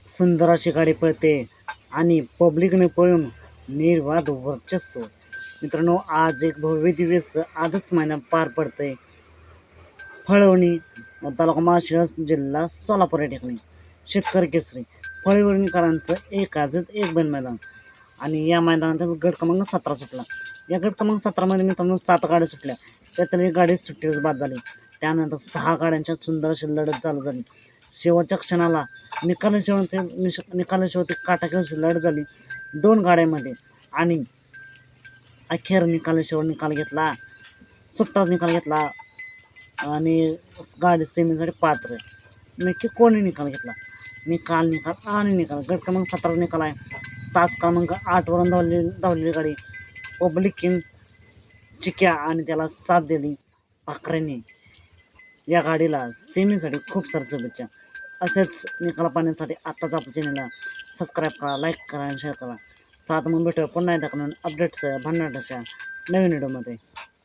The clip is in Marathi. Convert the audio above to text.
सुंदर अशी गाडी पळते आणि पब्लिकने पळून निर्वाद वर्चस्व. मित्रांनो, आज एक भव्य दिवस आजच महिन्यात पार पडतंय. फळवणी तालुका माळशिरस जिल्हा सोलापूर या ठिकाणी शेतकरी केसरी फळवणीकरांचं एक आजच एक बैल मैदान आणि या मैदानात गट क्रमांक 17 सुटला. या गट क्रमांक 17मध्ये मित्रांनो 7 गाड्या सुटल्या. त्यातली एक गाडी सुट्टीवर बाद झाली. त्यानंतर 6 गाड्यांच्या सुंदर अशी लढत चालू झाली. शेवटच्या क्षणाला निकालाशिवाय ती काटाकीची लढत झाली 2 गाड्यांमध्ये आणि अखेर निकाल घेतला, सुट्टाच निकाल घेतला आणि गाडी सेमीसाठी पात्र. नक्की कोणी निकाल घेतला? निकाल गट क्रमांक 17 निकाल आहे. तास क्रमांक 8 वरून धावलेली गाडी पब्लिक किंग चिक्या आणि त्याला साथ दिली पाखरेने. या गाडीला सेमीसाठी खूप साऱ्या शुभेच्छा. असेच निकाल पाहण्यासाठी आत्ताच आपल्या चॅनलला सबस्क्राईब करा, लाईक करा आणि शेअर करा. चालतं मग भेटूया पुन्हा एकदा अपडेट्स भन्नाटाच्या नवीन व्हिडिओमध्ये.